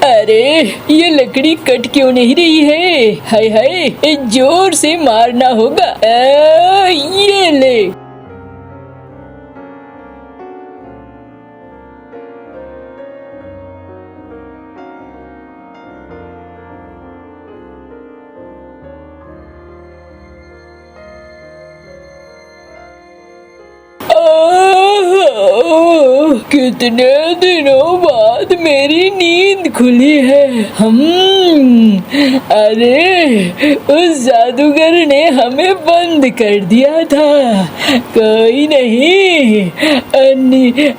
अरे ये लकड़ी कट क्यों नहीं रही है? हाय हाय, जोर से मारना होगा। ये ले। कितने दिनों बाद मेरी नींद खुली है। अरे उस जादूगर ने हमें बंद कर दिया था। कोई नहीं,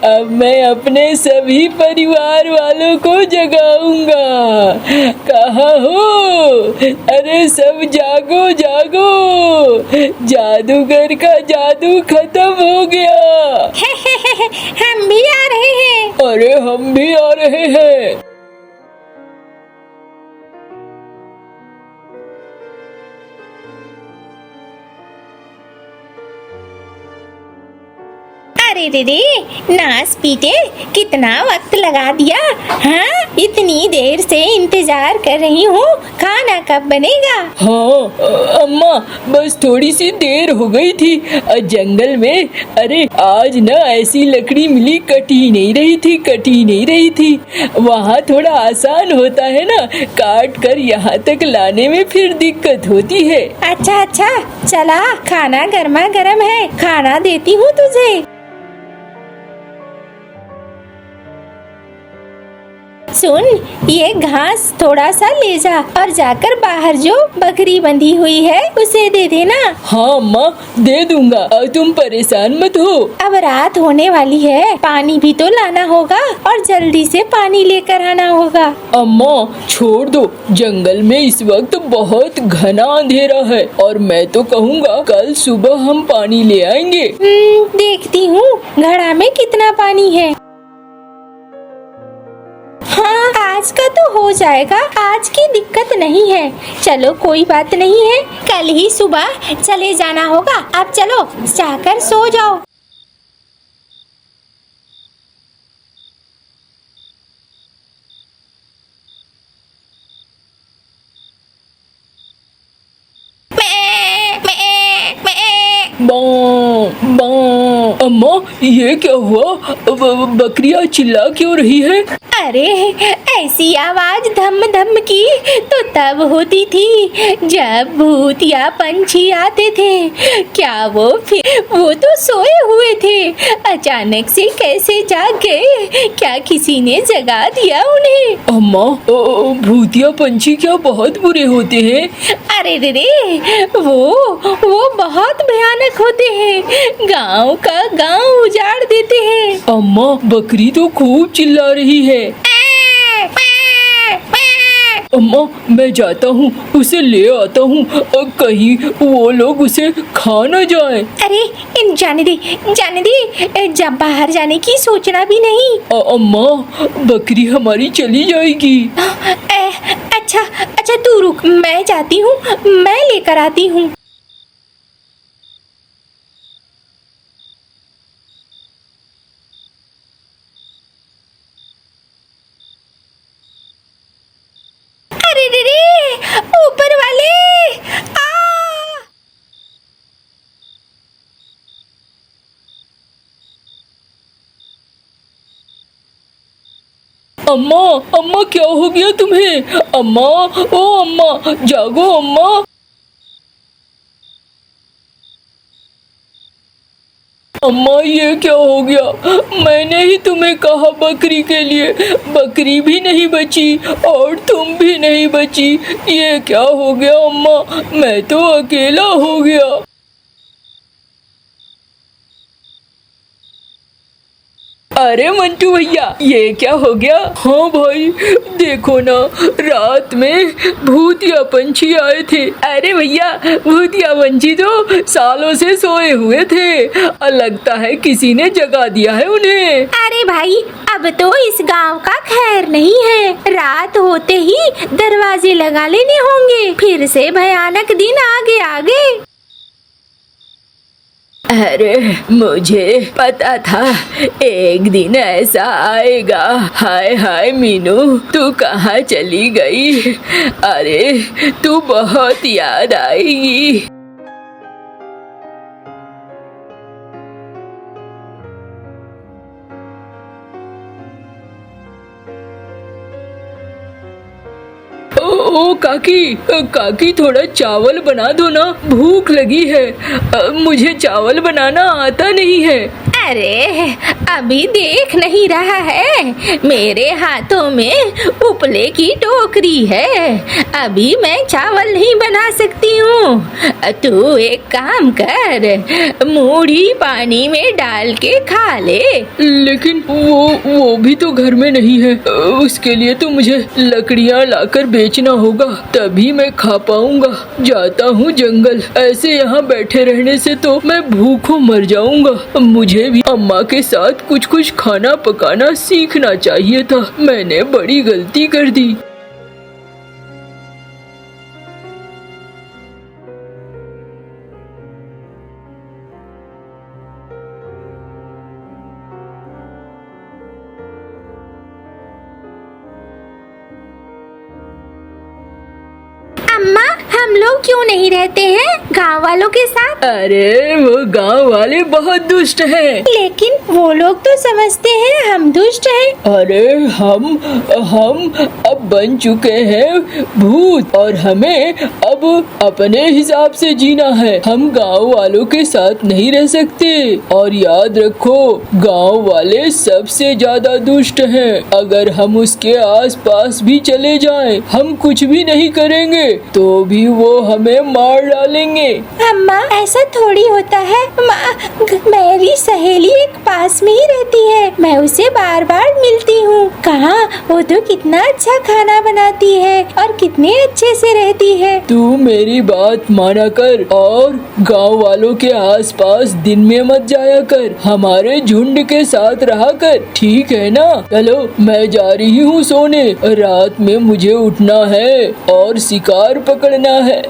अब मैं अपने सभी परिवार वालों को जगाऊंगा। कहाँ हो? अरे सब जागो जागो, जादूगर का जादू खत्म हो गया। हम भी आ रहे हैं। अरे हम भी आ रहे हैं। अरे रे, नास पीटे, कितना वक्त लगा दिया। हाँ, इतनी देर से इंतजार कर रही हूँ, खाना कब बनेगा? हाँ अम्मा, बस थोड़ी सी देर हो गई थी जंगल में। अरे आज ना ऐसी लकड़ी मिली, कटी नहीं रही थी। वहाँ थोड़ा आसान होता है ना, काट कर यहाँ तक लाने में फिर दिक्कत होती है। अच्छा, चला, खाना गर्मा गर्म है, खाना देती हूँ तुझे। सुन, ये घास थोड़ा सा ले जा और जाकर बाहर जो बकरी बंधी हुई है उसे दे देना। हाँ अम्मा, दे दूंगा, तुम परेशान मत हो। अब रात होने वाली है, पानी भी तो लाना होगा और जल्दी से पानी लेकर आना होगा। अम्मा छोड़ दो, जंगल में इस वक्त बहुत घना अंधेरा है और मैं तो कहूँगा कल सुबह हम पानी ले आएंगे। देखती हूँ घड़ा में कितना पानी है। हाँ, आज का तो हो जाएगा, आज की दिक्कत नहीं है। चलो कोई बात नहीं है, कल ही सुबह चले जाना होगा। अब चलो जाकर सो जाओ। अम्मा ये क्या हुआ? बकरियां चिल्ला क्यों रही है? अरे ऐसी आवाज धम धम की तो तब होती थी जब भूत या पंछी आते थे। क्या वो तो सोए हुए थे, अचानक से कैसे जाग गए? क्या किसी ने जगा दिया उन्हें? अम्मा भूत या पंछी क्या बहुत बुरे होते हैं? अरे रे, वो बहुत भयानक होते हैं, गांव का गांव उजाड़ देते हैं। अम्मा बकरी तो खूब चिल्ला रही है। अम्मा मैं जाता हूँ, उसे ले आता हूँ, कहीं वो लोग उसे खा न जाए। अरे जाने दे, जब बाहर जाने की सोचना भी नहीं। अम्मा बकरी हमारी चली जाएगी। अच्छा तू रुक, मैं जाती हूँ, मैं लेकर आती हूँ। अरे रे, ऊपर वाले अम्मा क्या हो गया तुम्हें? अम्मा, ओ अम्मा जागो अम्मा। अम्मा ये क्या हो गया? मैंने ही तुम्हें कहा बकरी के लिए, बकरी भी नहीं बची और तुम भी नहीं बची। ये क्या हो गया अम्मा? मैं तो अकेला हो गया। अरे मंटू भैया ये क्या हो गया? हाँ भाई देखो ना, रात में भूतिया पंछी आए थे। अरे भैया भूतिया पंछी तो सालों से सोए हुए थे और लगता है किसी ने जगा दिया है उन्हें। अरे भाई अब तो इस गांव का खैर नहीं है, रात होते ही दरवाजे लगा लेने होंगे, फिर से भयानक दिन आगे आगे। अरे मुझे पता था एक दिन ऐसा आएगा। हाय हाय मीनू, तू कहाँ चली गई? अरे तू बहुत याद आएगी। ओ काकी, काकी थोड़ा चावल बना दो ना, भूख लगी है। मुझे चावल बनाना आता नहीं है। अरे अभी देख नहीं रहा है, मेरे हाथों में उपले की टोकरी है, अभी मैं चावल नहीं बना सकती हूँ। तू एक काम कर, मूढ़ी पानी में डाल के खा ले। लेकिन वो भी तो घर में नहीं है, उसके लिए तो मुझे लकड़ियाँ लाकर बेचना होगा, तभी मैं खा पाऊंगा। जाता हूँ जंगल, ऐसे यहाँ बैठे रहने से तो मैं भूखों मर जाऊंगा। मुझे भी अम्मा के साथ कुछ कुछ खाना पकाना सीखना चाहिए था, मैंने बड़ी गलती कर दी। अम्मा, हम लोग क्यों नहीं रहते हैं गांव वालों के साथ? अरे वो गांव वाले बहुत दुष्ट हैं। लेकिन वो लोग तो समझते हैं हम दुष्ट हैं। अरे हम अब बन चुके हैं भूत और हमें अब अपने हिसाब से जीना है। हम गांव वालों के साथ नहीं रह सकते। और याद रखो, गांव वाले सबसे ज्यादा दुष्ट हैं। अगर हम उसके आसपास भी चले जाएं, हम कुछ भी नहीं करेंगे तो भी वो हमें मार डालेंगे। अम्मा, ऐसा थोड़ी होता है। मेरी सहेली एक पास में ही रहती है, मैं उसे बार बार मिलती हूँ। कहाँ, वो तो कितना अच्छा खाना बनाती है और कितने अच्छे से रहती है। तू मेरी बात माना कर और गांव वालों के आसपास दिन में मत जाया कर, हमारे झुंड के साथ रहा कर, ठीक है ना? चलो मैं जा रही हूँ सोने, रात में मुझे उठना है और शिकार पकड़ना है।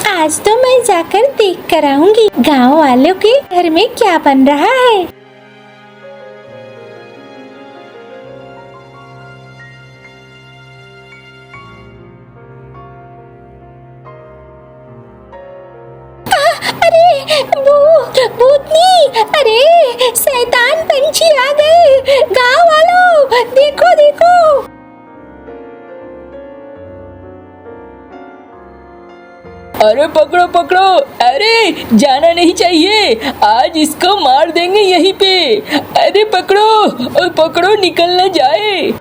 आज तो मैं जाकर देख कर आऊंगी गाँव वालों के घर में क्या बन रहा है। अरे भूतनी, अरे शैतान पंछी आ गए। गाँव वालों देखो देखो। अरे पकड़ो पकड़ो, अरे जाना नहीं चाहिए, आज इसको मार देंगे यहीं पे। अरे पकड़ो पकड़ो, निकल न जाए।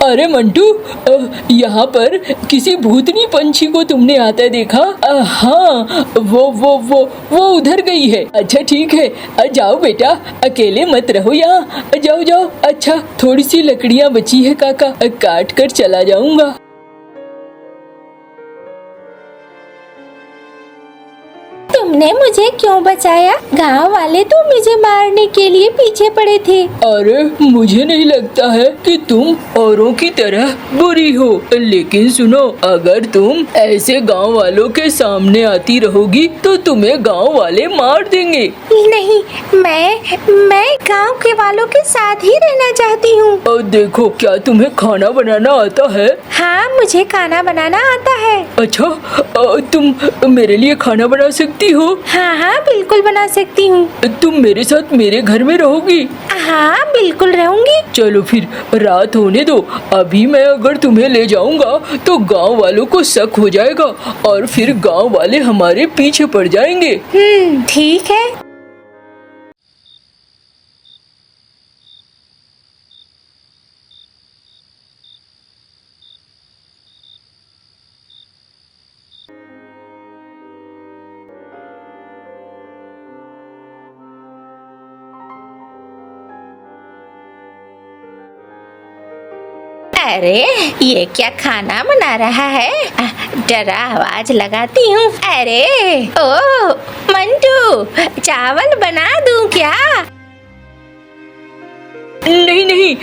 अरे मंटू, यहाँ पर किसी भूतनी पंछी को तुमने आता देखा? हाँ, वो उधर गई है। अच्छा ठीक है, जाओ बेटा, अकेले मत रहो यहाँ, जाओ जाओ। अच्छा थोड़ी सी लकड़ियाँ बची है काका, काट कर चला जाऊंगा। तुमने मुझे क्यों बचाया? गांव वाले तो मुझे मारने के लिए पीछे पड़े थे। अरे मुझे नहीं लगता है कि तुम औरों की तरह बुरी हो, लेकिन सुनो, अगर तुम ऐसे गांव वालों के सामने आती रहोगी तो तुम्हें गांव वाले मार देंगे। नहीं, मैं गांव के वालों के साथ ही रहना चाहती हूँ। और देखो, क्या तुम्हें खाना बनाना आता है? हाँ, मुझे खाना बनाना आता है। अच्छा, तुम मेरे लिए खाना बना सकती हो? हाँ हाँ, बिल्कुल बना सकती हूँ। तुम मेरे साथ मेरे घर में रहोगी? हाँ, बिल्कुल रहूंगी। चलो फिर रात होने दो, अभी मैं अगर तुम्हें ले जाऊंगा तो गांव वालों को शक हो जाएगा और फिर गांव वाले हमारे पीछे पड़ जाएंगे। ठीक है। अरे ये क्या खाना बना रहा है? जरा आवाज लगाती हूँ। अरे ओ मंटू, चावल बना दूँ क्या? नहीं नहीं,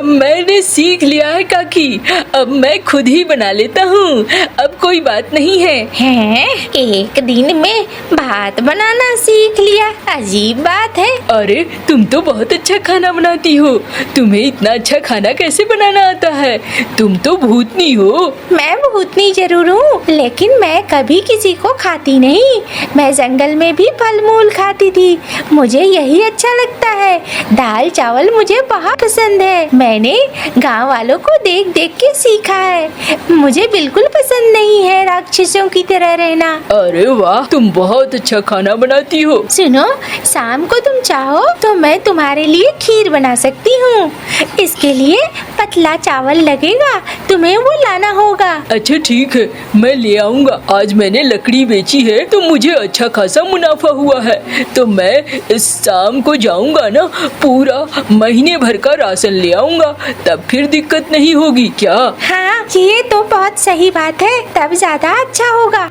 मैंने सीख लिया है काकी, अब मैं खुद ही बना लेता हूँ, अब कोई बात नहीं है। हैं? एक दिन में भात बनाना सीख लिया, अजीब बात है। अरे तुम तो बहुत अच्छा खाना बनाती हो, तुम्हें इतना अच्छा खाना कैसे बनाना आता है? तुम तो भूतनी हो। मैं भूतनी जरूर हूँ, लेकिन मैं कभी किसी को खाती नहीं। मैं जंगल में भी फल मूल खाती थी, मुझे यही अच्छा लगता है। दाल चावल मुझे बहुत पसंद है, मैंने गांव वालों को देख देख के सीखा है। मुझे बिल्कुल पसंद नहीं है राक्षसों की तरह रहना। अरे वाह, तुम बहुत अच्छा खाना बनाती हो। सुनो, शाम को तुम चाहो तो मैं तुम्हारे लिए खीर बना सकती हूँ। इसके लिए पतला चावल लगेगा, तुम्हें वो लाना होगा। अच्छा ठीक है, मैं ले आऊंगा। आज मैंने लकड़ी बेची है तो मुझे अच्छा खासा मुनाफा हुआ है, तो मैं शाम को जाऊंगा ना, पूरा महीने भर का राशन ले आऊंगा, तब फिर दिक्कत नहीं होगी क्या? हाँ, ये तो बहुत सही बात है, तब ज्यादा अच्छा होगा।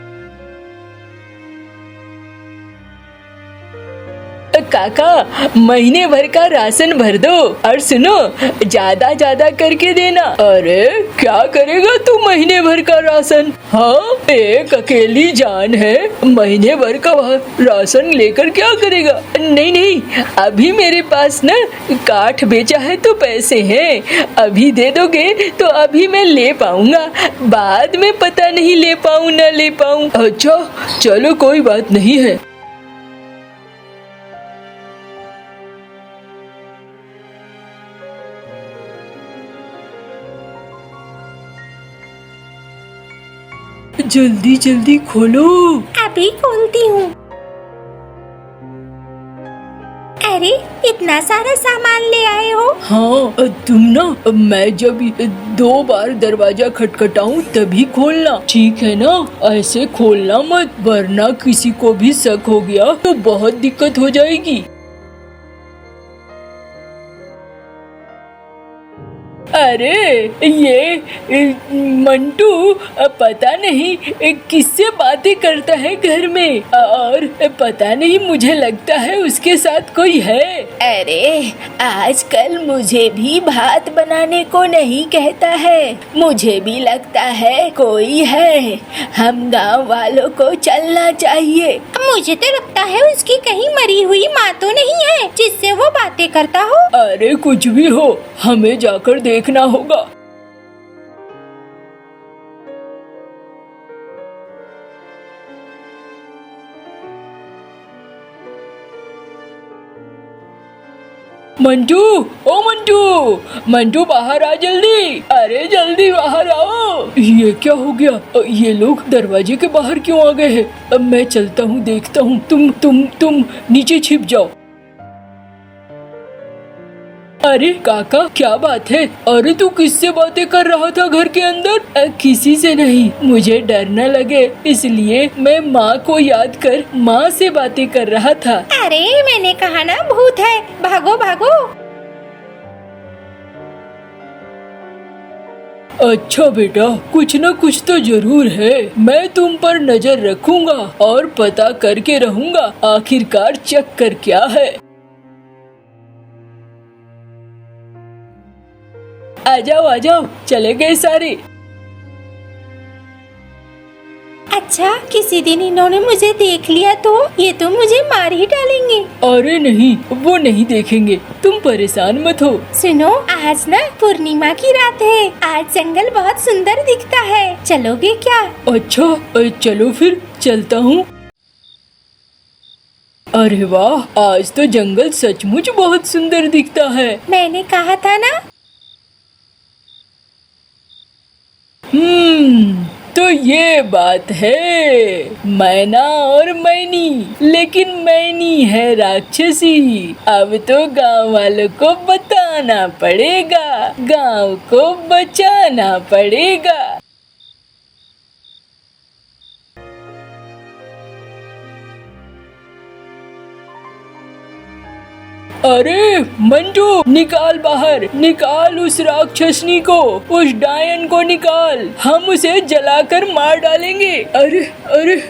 काका, महीने भर का राशन भर दो, और सुनो, ज्यादा ज्यादा करके देना। अरे क्या करेगा तू महीने भर का राशन? हाँ, एक अकेली जान है, महीने भर का राशन लेकर क्या करेगा? नहीं नहीं, अभी मेरे पास ना काठ बेचा है तो पैसे हैं, अभी दे दोगे तो अभी मैं ले पाऊंगा, बाद में पता नहीं ले पाऊँ ना ले पाऊँ। अच्छा चलो, कोई बात नहीं है। जल्दी जल्दी खोलो। अभी खोलती हूँ। अरे इतना सारा सामान ले आए हो? हाँ, तुम ना, मैं जब 2 बार दरवाजा खटखटाऊं तभी खोलना, ठीक है ना? ऐसे खोलना मत, वरना किसी को भी शक हो गया तो बहुत दिक्कत हो जाएगी। अरे ये मंटू पता नहीं किससे बातें करता है घर में, और पता नहीं, मुझे लगता है उसके साथ कोई है। अरे आजकल मुझे भी भात बनाने को नहीं कहता है, मुझे भी लगता है कोई है। हम गांव वालों को चलना चाहिए। मुझे तो लगता है उसकी कहीं मरी हुई माँ तो नहीं है जिससे वो बातें करता हो। अरे कुछ भी हो, हमें जाकर देखना होगा। मंटू, ओ मंटू, मंटू बाहर आ जल्दी, अरे जल्दी बाहर आओ। ये क्या हो गया? ये लोग दरवाजे के बाहर क्यों आ गए हैं? अब मैं चलता हूँ, देखता हूँ। तुम नीचे छिप जाओ। अरे काका, क्या बात है? अरे तू किससे बातें कर रहा था घर के अंदर? किसी से नहीं, मुझे डर न लगे इसलिए मैं माँ को याद कर माँ से बातें कर रहा था। अरे मैंने कहा ना भूत है, भागो भागो। अच्छा बेटा, कुछ न कुछ तो जरूर है, मैं तुम पर नजर रखूंगा और पता करके रहूंगा आखिरकार चक्कर क्या है। आ जाओ, चले गए सारे। अच्छा, किसी दिन इन्होंने मुझे देख लिया तो ये तो मुझे मार ही डालेंगे। अरे नहीं, वो नहीं देखेंगे, तुम परेशान मत हो। सुनो, आज ना पूर्णिमा की रात है, आज जंगल बहुत सुंदर दिखता है, चलोगे क्या? अच्छा चलो फिर, चलता हूँ। अरे वाह, आज तो जंगल सचमुच बहुत सुंदर दिखता है। मैंने कहा था ना। तो ये बात है, मैना और मैनी, लेकिन मैनी है राक्षसी। अब तो गांव वालों को बताना पड़ेगा, गांव को बचाना पड़ेगा। अरे मंटू, निकाल बाहर, निकाल उस राक्षसनी को, उस डायन को निकाल, हम उसे जलाकर मार डालेंगे। अरे अरे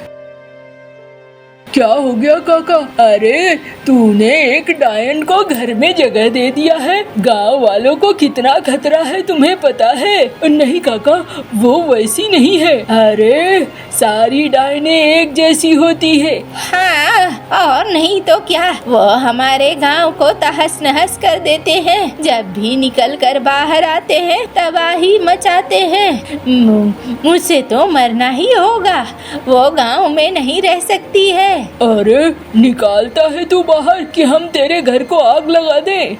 क्या हो गया काका? अरे तूने एक डायन को घर में जगह दे दिया है। गांव वालों को कितना खतरा है तुम्हें पता है? नहीं काका, वो वैसी नहीं है। अरे सारी डायने एक जैसी होती है। हाँ, और नहीं तो क्या, वो हमारे गांव को तहस नहस कर देते हैं। जब भी निकल कर बाहर आते हैं तबाही मचाते हैं। मुझसे तो मरना ही होगा, वो गांव में नहीं रह सकती है। अरे निकालता है तू बाहर कि हम तेरे घर को आग लगा दें।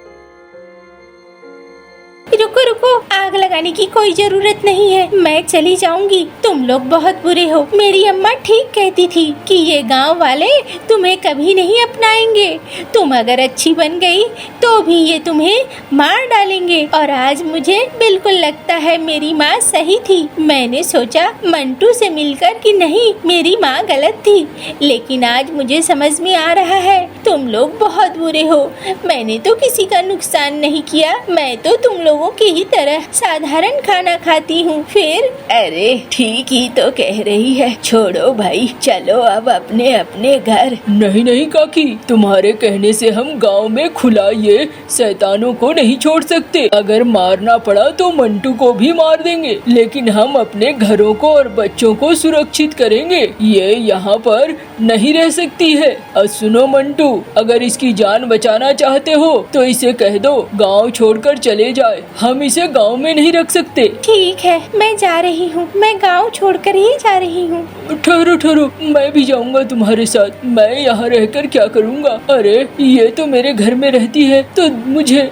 रुको रुको, आग लगाने की कोई जरूरत नहीं है, मैं चली जाऊंगी। तुम लोग बहुत बुरे हो। मेरी अम्मा ठीक कहती थी कि ये गांव वाले तुम्हें कभी नहीं अपनाएंगे। तुम अगर अच्छी बन गई तो भी ये तुम्हें मार डालेंगे। और आज मुझे बिल्कुल लगता है मेरी माँ सही थी। मैंने सोचा मंटू से मिलकर कि नहीं, मेरी माँ गलत थी, लेकिन आज मुझे समझ में आ रहा है तुम लोग बहुत बुरे हो। मैंने तो किसी का नुकसान नहीं किया, मैं तो तुम लोगों की ही तरह साधारण खाना खाती हूँ। फिर अरे ठीक ही तो कह रही है। छोड़ो भाई, चलो अब अपने अपने घर। नहीं नहीं काकी, तुम्हारे कहने से हम गांव में खुला ये शैतानों को नहीं छोड़ सकते। अगर मारना पड़ा तो मंटू को भी मार देंगे, लेकिन हम अपने घरों को और बच्चों को सुरक्षित करेंगे। ये यहाँ पर नहीं रह सकती है। और सुनो मंटू, अगर इसकी जान बचाना चाहते हो तो इसे कह दो गांव छोड़कर चले जाए। हम इसे गांव में नहीं रख सकते। ठीक है, मैं जा रही हूँ, मैं गांव छोड़कर ही जा रही हूँ। ठहरो ठहरो, मैं भी जाऊंगा तुम्हारे साथ। मैं यहाँ रहकर क्या करूँगा? अरे ये तो मेरे घर में रहती है तो मुझे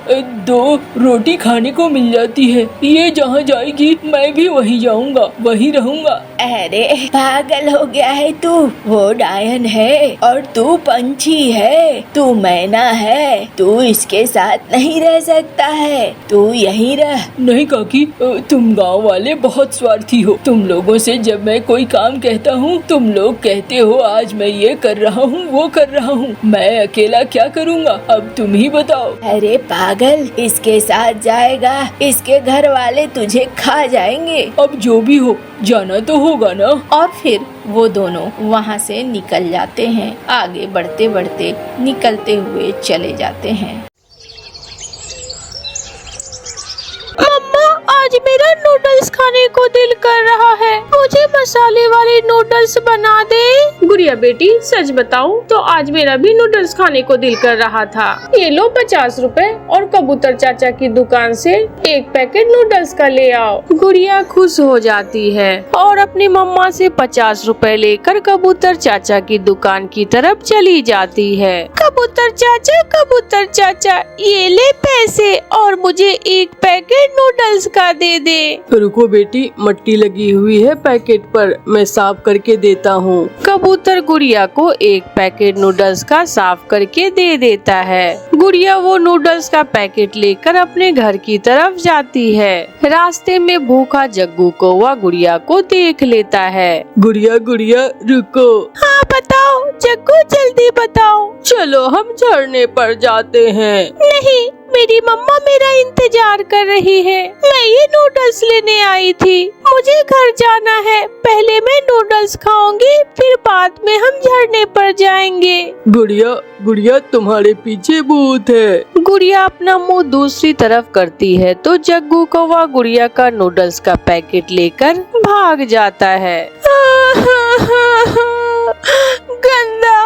2 रोटी खाने को मिल जाती है। ये जहाँ जाएगी मैं भी वहीं जाऊंगा, वहीं रहूंगा। अरे पागल हो गया है तू? वो डायन है और तू पंछी है, तू मैना है, तू इसके साथ नहीं रह सकता है, तू यहीं रह। नहीं काकी, तुम गांव वाले बहुत स्वार्थी हो। तुम लोगों से जब मैं कोई काम कहता हूँ तुम लोग कहते हो आज मैं ये कर रहा हूँ वो कर रहा हूँ। मैं अकेला क्या करूँगा? अब तुम ही बताओ। अरे पागल, इसके साथ जाएगा, इसके घर वाले तुझे खा जाएंगे। अब जो भी हो, जाना तो होगा ना। और फिर वो दोनों वहाँ से निकल जाते हैं। आगे बढ़ते बढ़ते निकलते हुए चले जाते हैं। मम्मा, आज मेरा नूडल्स खाने को दिल कर रहा है, मुझे मसाले वाले नूडल्स बना दे। गुड़िया बेटी, सच बताऊं तो आज मेरा भी नूडल्स खाने को दिल कर रहा था। ये लो 50 रुपए और कबूतर चाचा की दुकान से 1 पैकेट नूडल्स का ले आओ। गुड़िया खुश हो जाती है और अपनी मम्मा से 50 रुपए लेकर कबूतर चाचा की दुकान की तरफ चली जाती है। कबूतर चाचा, ये ले पैसे और मुझे 1 पैकेट नूडल्स का दे दे। रुको बेटी, मट्टी लगी हुई है पैकेट पर, मैं साफ करके देता हूँ। कबूतर गुड़िया को 1 पैकेट नूडल्स का साफ करके दे देता है। गुड़िया वो नूडल्स का पैकेट लेकर अपने घर की तरफ जाती है। रास्ते में भूखा जग्गू कौवा गुड़िया को देख लेता है। गुड़िया गुड़िया रुको। हाँ बताओ जग्गू, जल्दी बताओ। चलो हम झरने पर जाते हैं। नहीं, मेरी मम्मा मेरा इंतजार कर रही है। मैं ये नूडल्स लेने आई थी, मुझे घर जाना है। पहले मैं नूडल्स खाऊंगी, फिर बाद में हम झरने पर जाएंगे। गुड़िया गुड़िया, तुम्हारे पीछे भूत है। गुड़िया अपना मुंह दूसरी तरफ करती है तो जग्गू कौवा गुड़िया का नूडल्स का पैकेट लेकर भाग जाता है। गंदा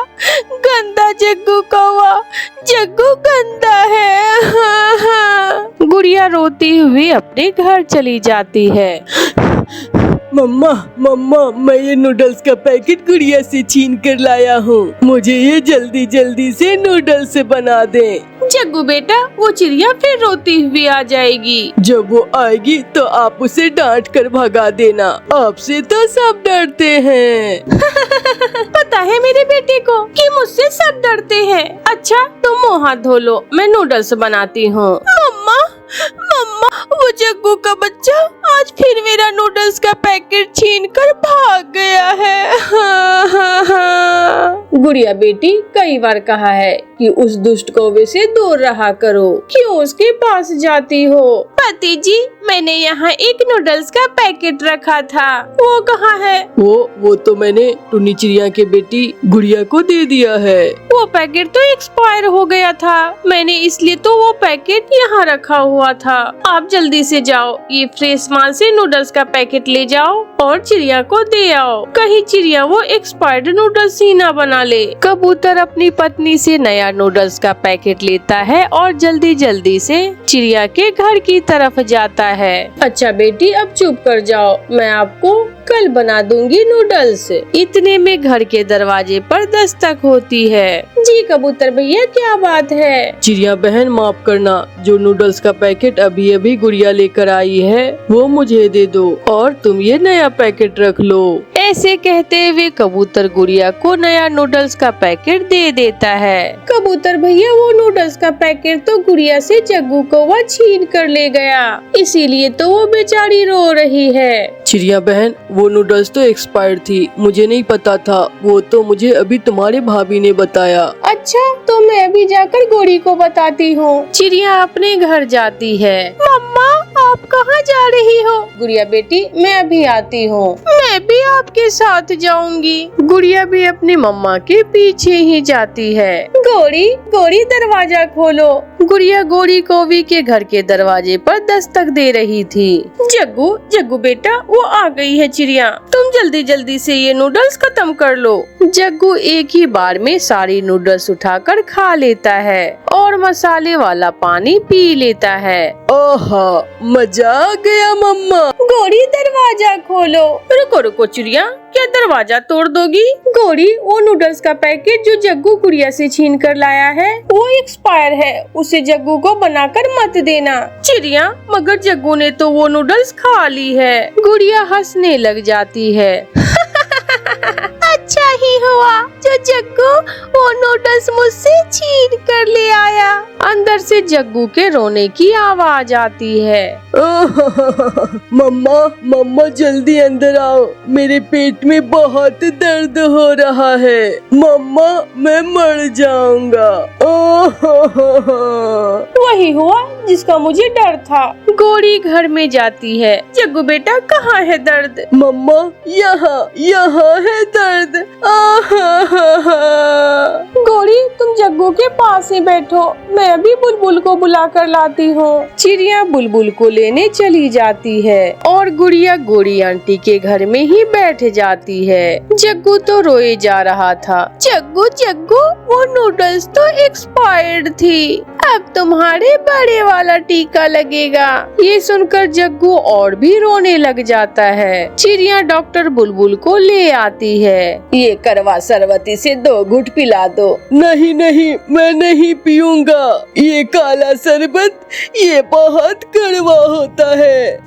गंदा जग्गू कौवा, जग्गू गंदा है। गुड़िया रोती हुई अपने घर चली जाती है। मम्मा मम्मा, मैं ये नूडल्स का पैकेट गुड़िया से छीन कर लाया हूँ। मुझे ये जल्दी जल्दी से नूडल्स से बना दें। जग्गू बेटा, वो चिड़िया फिर रोती हुई आ जाएगी। जब वो आएगी तो आप उसे डांट कर भगा देना। आपसे तो सब डरते हैं। पता है मेरे बेटे को कि मुझसे सब डरते हैं। अच्छा तुम मुँह हाथ धो लो, मैं नूडल्स बनाती हूँ। मम्मा मम्मा, वो जग्गू का बच्चा आज फिर मेरा नूडल्स का पैकेट छीन कर भाग गया है। गुड़िया बेटी कई बार कहा है कि उस दुष्ट कौवे से दूर रहा करो, क्यों उसके पास जाती हो? पति जी, मैंने यहाँ एक नूडल्स का पैकेट रखा था, वो कहाँ है? वो तो मैंने टुन्नी चिड़िया के बेटी गुड़िया को दे दिया है। वो पैकेट तो एक्सपायर हो गया था, मैंने इसलिए तो वो पैकेट यहाँ रखा हुआ था। आप जल्दी से जाओ, ये फ्रेश माल से नूडल्स का पैकेट ले जाओ और चिड़िया को दे आओ, कहीं चिड़िया वो एक्सपायर्ड नूडल्स ही ना बना ले। कबूतर अपनी पत्नी से नया नूडल्स का पैकेट लेता है और जल्दी जल्दी से चिड़िया के घर की तरफ जाता है। अच्छा बेटी, अब चुप कर जाओ, मैं आपको कल बना दूंगी नूडल्स। इतने में घर के दरवाजे पर दस्तक होती है। जी कबूतर भैया, क्या बात है? चिड़िया बहन माफ करना, जो नूडल्स का पैकेट अभी अभी गुड़िया लेकर आई है वो मुझे दे दो और तुम ये नया पैकेट रख लो। ऐसे कहते हुए कबूतर गुड़िया को नया नूडल्स का पैकेट दे देता है। कबूतर भैया, वो नूडल्स का पैकेट तो गुड़िया से जग्गू कौवा छीन कर ले गया, इसीलिए तो वो बेचारी रो रही है। चिड़िया बहन, वो नूडल्स तो एक्सपायर्ड थी, मुझे नहीं पता था, वो तो मुझे अभी तुम्हारे भाभी ने बताया। अच्छा, तो मैं अभी जाकर गोरी को बताती हूँ। चिड़िया अपने घर जाती है। मम्मा, आप कहाँ जा रही हो? गुड़िया बेटी, मैं अभी आती हूँ। मैं भी आपके साथ जाऊंगी। गुड़िया भी अपनी मम्मा के पीछे ही जाती है। गोरी, गोरी दरवाजा खोलो। गुड़िया गोरी कौवी के घर के दरवाजे पर दस्तक दे रही थी। जग्गू, जग्गू बेटा, वो आ गई है चिड़िया, तुम जल्दी जल्दी से ये नूडल्स खत्म कर लो। जग्गू एक ही बार में सारी नूडल्स उठाकर खा लेता है और मसाले वाला पानी पी लेता है। ओहा, मजा आ गया मम्मा। गोरी दरवाजा खोलो। रुको रुको चिड़िया, क्या दरवाजा तोड़ दोगी? गोरी, वो नूडल्स का पैकेट जो जग्गू गुड़िया से छीन कर लाया है वो एक्सपायर है, उसे जग्गू को बनाकर मत देना। चिड़िया, मगर जग्गू ने तो वो नूडल्स खा ली है। गुड़िया हंसने लग जाती है। अच्छा ही हुआ जो जग्गू वो नूडल्स मुझसे छीन कर ले आया। अंदर से जग्गू के रोने की आवाज आती है। मम्मा, मम्मा जल्दी अंदर आओ, मेरे पेट में बहुत दर्द हो रहा है। मम्मा, मैं मर जाऊंगा। वही हुआ जिसका मुझे डर था। गोरी घर में जाती है। जग्गू बेटा, कहाँ है दर्द? मम्मा, यहाँ यहाँ है दर्द। गोरी, तुम जग्गू के पास ही बैठो, मैं अभी बुलबुल को बुला कर लाती हूँ। चिड़िया बुलबुल को लेने चली जाती है और गुड़िया गोरी आंटी के घर में ही बैठ जाती है। जग्गू तो रोए जा रहा था। जग्गू, जग्गू, वो नूडल्स तो एक्सपायर्ड थी, अब तुम्हारे बड़े वाला टीका लगेगा। ये सुनकर जग्गू और भी रोने लग जाता है। चिड़िया डॉक्टर बुलबुल को ले आती है। ये करवा सरवती से 2 घुट पिला दो। नहीं नहीं, मैं नहीं पीऊंगा, ये काला शरबत ये बहुत कड़वा होता है,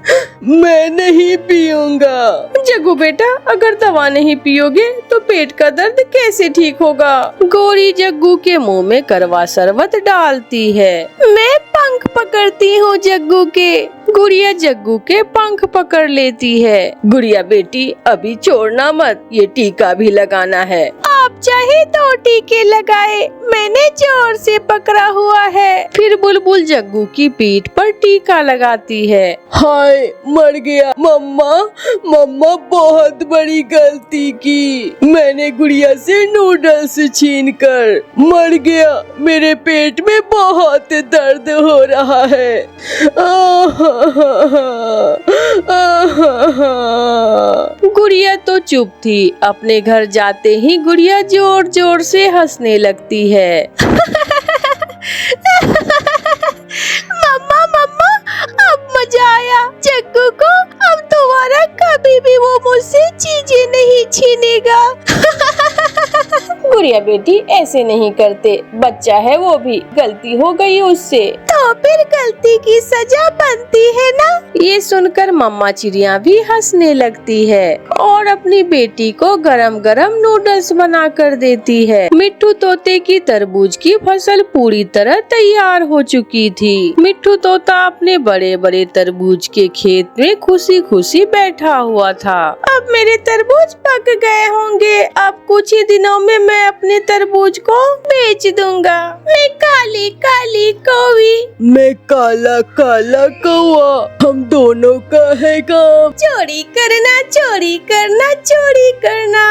मैं नहीं पीऊंगा। जग्गू बेटा, अगर दवा नहीं पियोगे तो पेट का दर्द कैसे ठीक होगा? गोरी जग्गू के मुंह में करवा शरबत डालती है। मैं पंख पकड़ती हूँ जग्गू के। गुड़िया जग्गू के पंख पकड़ लेती है। गुड़िया बेटी, अभी छोड़ना मत, ये टीका भी लगाना है। आप चाहे 2 टीके लगाए, मैंने जोर से पकड़ा हुआ है। फिर बुलबुल जग्गू की पीठ पर टीका लगाती है। हाय, मर गया। मम्मा, मम्मा बहुत बड़ी गलती की, मैंने गुड़िया से नूडल्स छीन कर मर गया, मेरे पेट में बहुत दर्द हो रहा है। गुड़िया तो चुप थी। अपने घर जाते ही गुड़िया जोर जोर से हंसने लगती है। मम्मा, मम्मा, अब मजा आया। जग्गू को अब दोबारा कभी भी वो मुझसे चीजें नहीं छीनेगा। गुड़िया बेटी, ऐसे नहीं करते, बच्चा है वो भी, गलती हो गई उससे तो फिर गलती की सजा बनती है ना। ये सुनकर मम्मा चिड़िया भी हंसने लगती है और अपनी बेटी को गरम गरम नूडल्स बना कर देती है। मिट्ठू तोते की तरबूज की फसल पूरी तरह तैयार हो चुकी थी। मिट्ठू तोता अपने बड़े बड़े तरबूज के खेत में खुशी खुशी बैठा हुआ था। अब मेरे तरबूज पक गए होंगे, अब कुछ ही दिनों में मैं मैं अपने तरबूज को बेच दूंगा। मैं काली काली कौवी, मैं काला काला कौवा, हम दोनों का है काम। चोरी करना चोरी करना चोरी करना।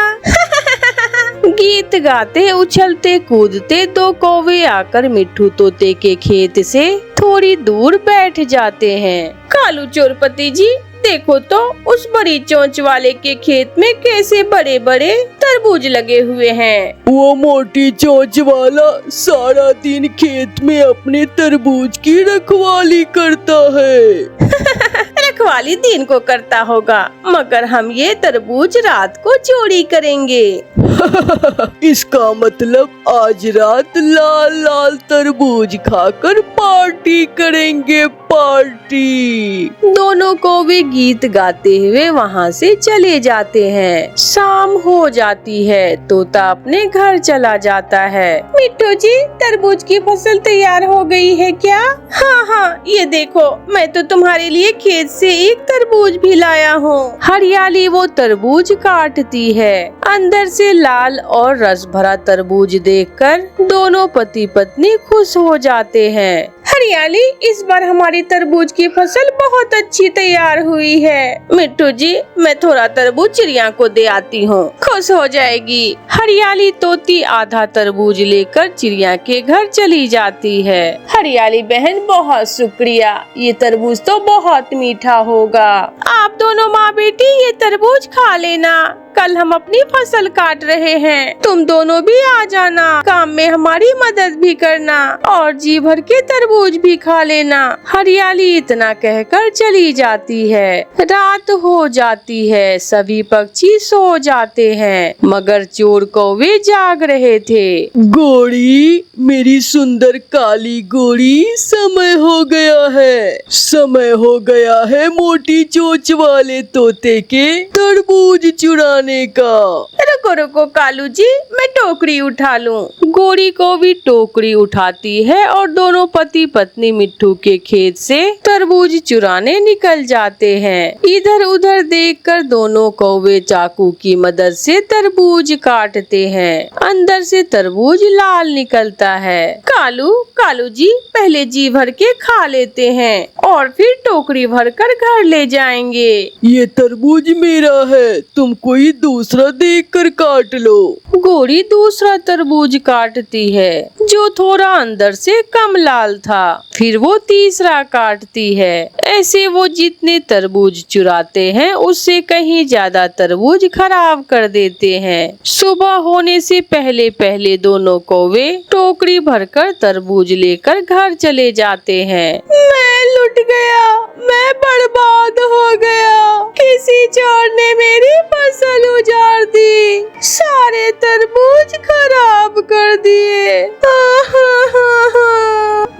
गीत गाते उछलते कूदते दो कौवे आकर मिट्ठू तोते के खेत से थोड़ी दूर बैठ जाते हैं। कालू चोरपति जी, देखो तो उस बड़ी चोंच वाले के खेत में कैसे बड़े बड़े तरबूज लगे हुए हैं। वो मोटी चोंच वाला सारा दिन खेत में अपने तरबूज की रखवाली करता है। रखवाली दिन को करता होगा, मगर हम ये तरबूज रात को चोरी करेंगे। इसका मतलब आज रात लाल लाल तरबूज खाकर पार्टी करेंगे, पार्टी। दोनों कौवे गीत गाते हुए वहाँ से चले जाते हैं। शाम हो जाती है, तोता अपने घर चला जाता है। मिट्टू जी, तरबूज की फसल तैयार हो गई है क्या? हाँ हाँ, ये देखो, मैं तो तुम्हारे लिए खेत से एक तरबूज भी लाया हूँ। हरियाली वो तरबूज काटती है। अंदर से लाल और रस भरा तरबूज देखकर दोनों पति पत्नी खुश हो जाते हैं। हरियाली, इस बार हमारी तरबूज की फसल बहुत अच्छी तैयार हुई है। मिट्टू जी, मैं थोड़ा तरबूज चिड़िया को दे आती हूँ, खुश हो जाएगी। हरियाली तोती आधा तरबूज लेकर चिड़िया के घर चली जाती है। हरियाली बहन, बहुत शुक्रिया, ये तरबूज तो बहुत मीठा होगा। आप दोनों माँ बेटी ये तरबूज खा लेना, कल हम अपनी फसल काट रहे हैं, तुम दोनों भी आ जाना, काम में हमारी मदद भी करना और जी भर के तरबूज भी खा लेना। हरियाली इतना कहकर चली जाती है। रात हो जाती है, सभी पक्षी सो जाते हैं, मगर चोर कौवे जाग रहे थे। गोरी, मेरी सुंदर काली गोरी, समय हो गया है, समय हो गया है मोटी चोंच वाले तोते के तरबूज चुराने का। रुको रुको कालू जी, मैं टोकरी उठा लूं। गोरी को भी टोकरी उठाती है और दोनों पति पत्नी मिट्ठू के खेत से तरबूज चुराने निकल जाते हैं। इधर उधर देखकर दोनों कौवे चाकू की मदद से तरबूज काटते हैं। अंदर से तरबूज लाल निकलता है। कालू कालू जी, पहले जी भर के खा लेते हैं और फिर टोकरी भर कर घर ले जाएंगे। ये तरबूज मेरा है, तुम कोई दूसरा देख कर काट लो। गोरी दूसरा तरबूज काटती है, जो थोड़ा अंदर से कम लाल था। फिर वो तीसरा काटती है। ऐसे वो जितने तरबूज चुराते हैं, उससे कहीं ज्यादा तरबूज खराब कर देते हैं। सुबह होने से पहले पहले दोनों कौवे टोकरी भरकर तरबूज लेकर घर चले जाते हैं। मैं लुट गया, मैं बर्बाद हो गया, किसी चोर ने मेरी फसल उजाड़ दी, सारे तरबूज खराब कर दिए।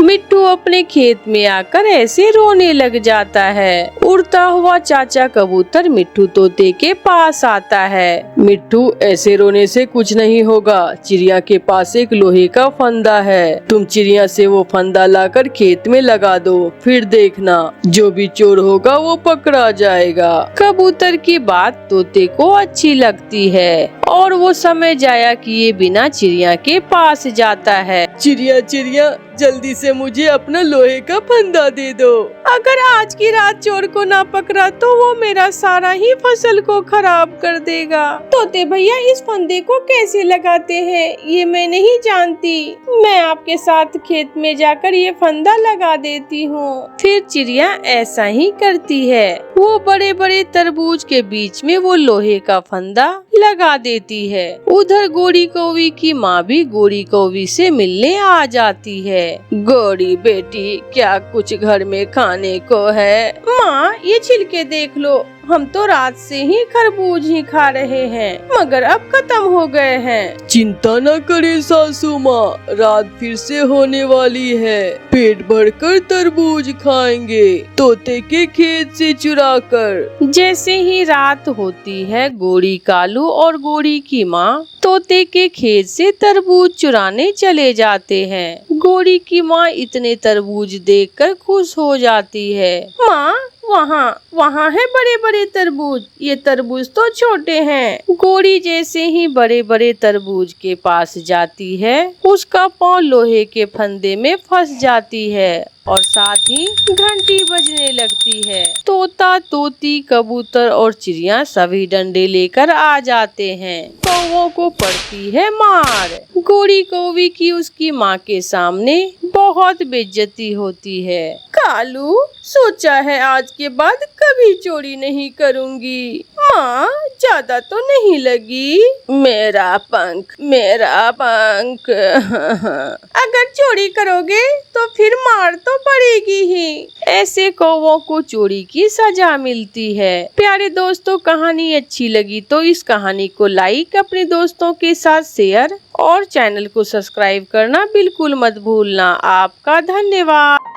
मिट्टू अपने खेत में आकर ऐसे रोने लग जाता है। उड़ता हुआ चाचा कबूतर मिट्ठू तोते के पास आता है। मिट्ठू, ऐसे रोने से कुछ नहीं होगा, चिड़िया के पास एक लोहे का फंदा है, तुम चिड़िया से वो फंदा लाकर खेत में लगा दो, फिर देखना जो भी चोर होगा वो पकड़ा जाएगा। कबूतर की बात तोते को अच्छी लगती है और वो समय जाया किए बिना चिड़िया के पास जाता है। चिड़िया चिड़िया, जल्दी से मुझे अपना लोहे का फंदा दे दो। अगर आज की रात चोर को ना पकड़ा तो वो मेरा सारा ही फसल को खराब कर देगा। तोते भैया, इस फंदे को कैसे लगाते हैं ये मैं नहीं जानती, मैं आपके साथ खेत में जाकर ये फंदा लगा देती हूँ। फिर चिड़िया ऐसा ही करती है। वो बड़े बड़े तरबूज के बीच में वो लोहे का फंदा लगा देती है। उधर गोरी कौवी की माँ भी गोरी कौवी से मिलने आ जाती है। गोरी बेटी, क्या कुछ घर में खाने को है? माँ, ये छिलके देख लो, हम तो रात से ही खरबूज ही खा रहे हैं, मगर अब खत्म हो गए हैं। चिंता न करे सासू माँ, रात फिर से होने वाली है, पेट भरकर तरबूज खाएंगे तोते के खेत से चुरा कर। जैसे ही रात होती है, गोरी कालू और गोरी की माँ तोते के खेत से तरबूज चुराने चले जाते हैं। गोरी की माँ इतने तरबूज देखकर खुश हो जाती है। माँ, वहाँ वहाँ है बड़े बड़े तरबूज, ये तरबूज तो छोटे हैं। गोरी जैसे ही बड़े बड़े तरबूज के पास जाती है, उसका पाँव लोहे के फंदे में फंस जाती है और साथ ही घंटी बजने लगती है। तोता, तोती, कबूतर और चिड़िया सभी डंडे लेकर आ जाते हैं। कौवों को पड़ती है मार। गोरी कौवी की उसकी माँ के सामने बहुत बेइज्जती होती है। कालू, सोचा है आज के बाद कभी चोरी नहीं करूँगी। माँ, ज्यादा तो नहीं लगी? मेरा पंख, मेरा पंख। अगर चोरी करोगे तो फिर मार तो पड़ेगी ही। ऐसे कौवों को चोरी की सजा मिलती है। प्यारे दोस्तों, कहानी अच्छी लगी तो इस कहानी को लाइक, अपने दोस्तों के साथ शेयर और चैनल को सब्सक्राइब करना बिल्कुल मत भूलना। आपका धन्यवाद।